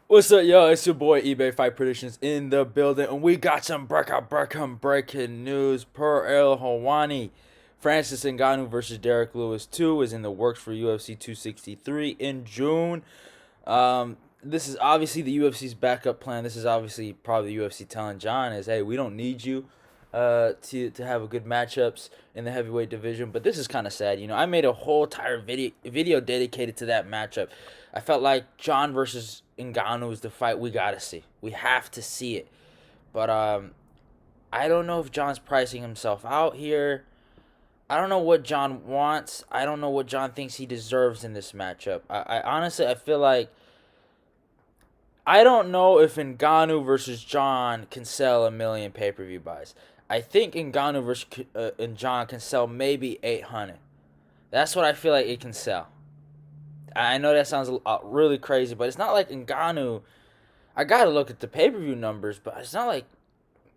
What's up, yo? It's your boy eBay Fight Predictions in the building, and we got some breaking news. Per El Hawani, Francis Ngannou versus Derrick Lewis 2 is in the works for UFC 263 in June. This is obviously the UFC's backup plan. This is obviously probably the UFC telling John is, hey, we don't need you to have a good matchups in the heavyweight division. But this is kind of sad. I made a whole entire video dedicated to that matchup. I felt like John versus Ngannou is the fight we gotta see. We have to see it. But I don't know if John's pricing himself out here. I don't know what John wants. I don't know what John thinks he deserves in this matchup. I honestly I feel like I don't know if Ngannou versus John can sell a million pay-per-view buys. I think Ngannou versus and John can sell maybe 800. That's what I feel like it can sell. I know that sounds really crazy, but it's not like Ngannou. I gotta look at the pay-per-view numbers, but it's not like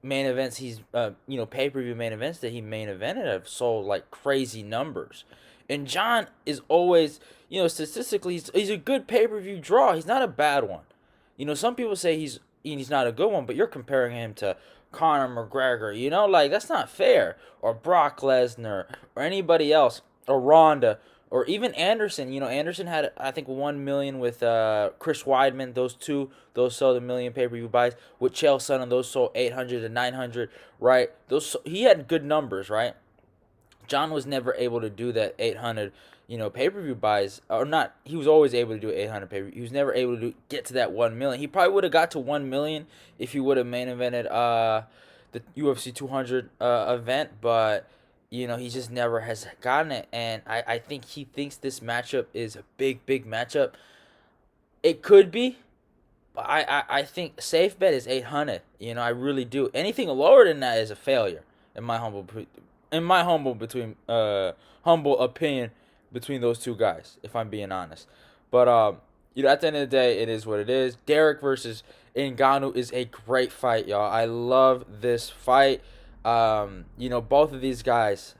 main events pay-per-view main events that he main evented have sold like crazy numbers. And John is always, statistically he's a good pay-per-view draw. He's not a bad one. Some people say he's not a good one, but you're comparing him to Conor McGregor. Like that's not fair. Or Brock Lesnar or anybody else or Ronda or even Anderson. Anderson had I think 1 million with Chris Weidman. Those sold a million pay per view buys. With Chael Sonnen, those sold 800 to 900. Right, he had good numbers. Right, John was never able to do that 800, pay per view buys or not. He was always able to do 800 pay per view. He was never able to get to that 1 million. He probably would have got to 1 million if he would have main evented the UFC 200 event, but he just never has gotten it. And I think he thinks this matchup is a big matchup. It could be, but I think safe bet is 800. I really do. Anything lower than that is a failure in my humble opinion between those two guys, if I'm being honest. But at the end of the day, it is what it is. Derrick versus Ngannou is a great fight, y'all. I love this fight. Both of these guys,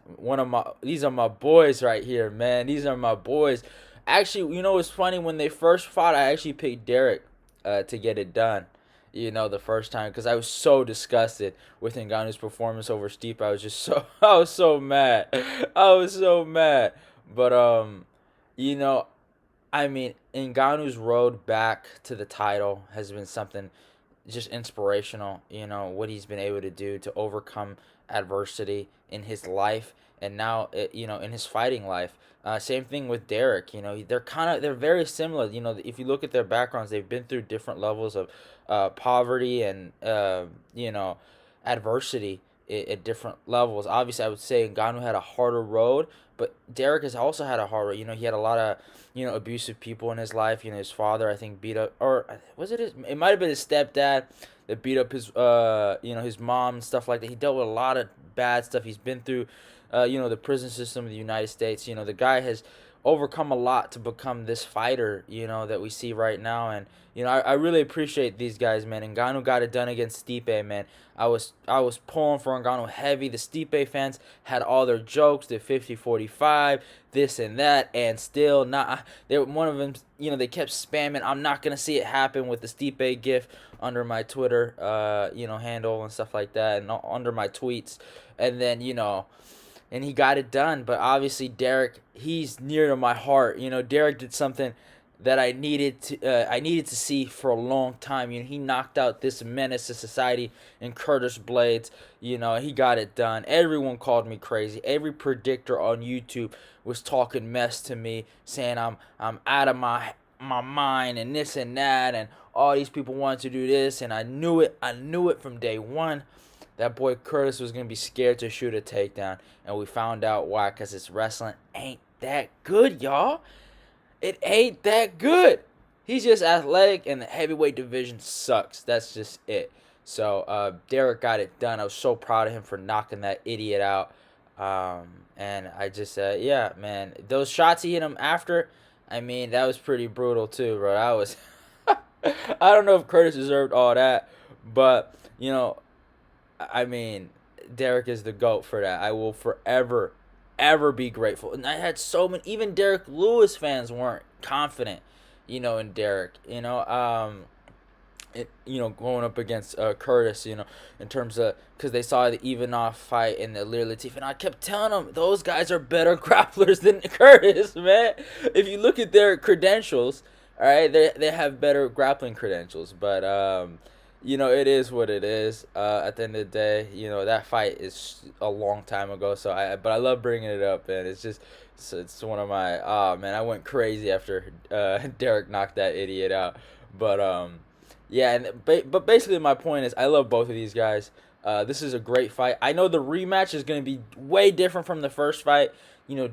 these are my boys right here, man. These are my boys. Actually, it's funny when they first fought, I actually picked Derrick to get it done. The first time because I was so disgusted with Ngannou's performance over Stipe. I was so mad. I was so mad. But you know, I mean, Ngannou's road back to the title has been something just inspirational. What he's been able to do to overcome adversity in his life and now, in his fighting life. Same thing with Derrick. They're very similar. If you look at their backgrounds, they've been through different levels of poverty and adversity at different levels. Obviously, I would say Ngannou had a harder road, but Derrick has also had a harder. He had a lot of abusive people in his life. His father I think beat up, or was it his? It might have been his stepdad that beat up his his mom and stuff like that. He dealt with a lot of bad stuff. He's been through the prison system of the United States. The guy has overcome a lot to become this fighter, that we see right now. And, I really appreciate these guys, man. Ngannou got it done against Stipe, man. I was pulling for Ngannou heavy. The Stipe fans had all their jokes, the 50-45, this and that, and still not. One of them, they kept spamming, I'm not going to see it happen with the Stipe gif under my Twitter, handle and stuff like that, and under my tweets. And then, and he got it done. But obviously, Derrick, he's near to my heart. Derrick did something that I needed to see for a long time. He knocked out this menace to society in Curtis Blades. He got it done. Everyone called me crazy. Every predictor on YouTube was talking mess to me, saying I'm out of my mind and this and that, and all these people wanted to do this, and I knew it. I knew it from day one. That boy Curtis was going to be scared to shoot a takedown. And we found out why. Because his wrestling ain't that good, y'all. It ain't that good. He's just athletic and the heavyweight division sucks. That's just it. So Derrick got it done. I was so proud of him for knocking that idiot out. And I just, yeah, man. Those shots he hit him after, I mean, that was pretty brutal too, bro. That was... I don't know if Curtis deserved all that. But, I mean, Derrick is the GOAT for that. I will forever, ever be grateful. And I had so many, even Derrick Lewis fans weren't confident, in Derrick. going up against Curtis, in terms of, because they saw the Ivanov fight and the Ilir Latif, and I kept telling them those guys are better grapplers than Curtis, man. If you look at their credentials, all right, they have better grappling credentials, but it is what it is. At the end of the day, that fight is a long time ago, but I love bringing it up, and it's one of my, man, I went crazy after Derrick knocked that idiot out, but yeah, but basically my point is I love both of these guys. This is a great fight. I know the rematch is going to be way different from the first fight.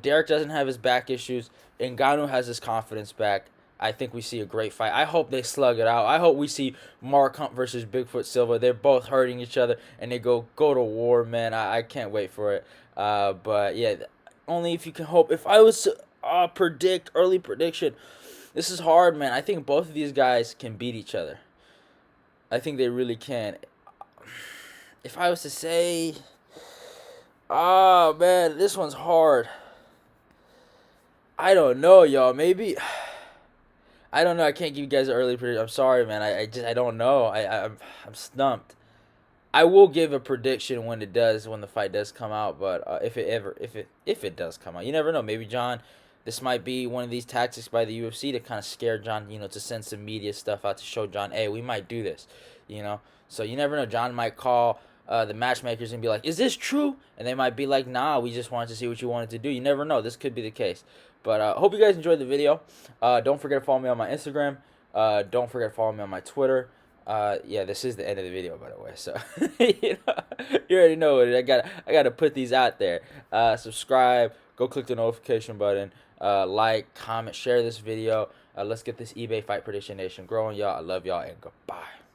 Derrick doesn't have his back issues. Ngannou has his confidence back. I think we see a great fight. I hope they slug it out. I hope we see Mark Hunt versus Bigfoot Silva. They're both hurting each other, and they go to war, man. I can't wait for it. But, yeah, only if you can hope. If I was to predict, early prediction, this is hard, man. I think both of these guys can beat each other. I think they really can. If I was to say, man, this one's hard. I don't know, y'all. Maybe, I don't know. I can't give you guys an early prediction. I'm sorry, man. I don't know. I'm stumped. I will give a prediction when the fight does come out. But if it does come out, you never know. Maybe John, this might be one of these tactics by the UFC to kind of scare John, to send some media stuff out to show John, hey, we might do this, So you never know. John might call the matchmakers and be like, is this true? And they might be like, nah, we just wanted to see what you wanted to do. You never know. This could be the case. But hope you guys enjoyed the video. Don't forget to follow me on my Instagram. Don't forget to follow me on my Twitter. Yeah, this is the end of the video, by the way. So you already know it. I got to put these out there. Subscribe. Go click the notification button. Like, comment, share this video. Let's get this eBay Fight Prediction Nation growing, y'all. I love y'all, and goodbye.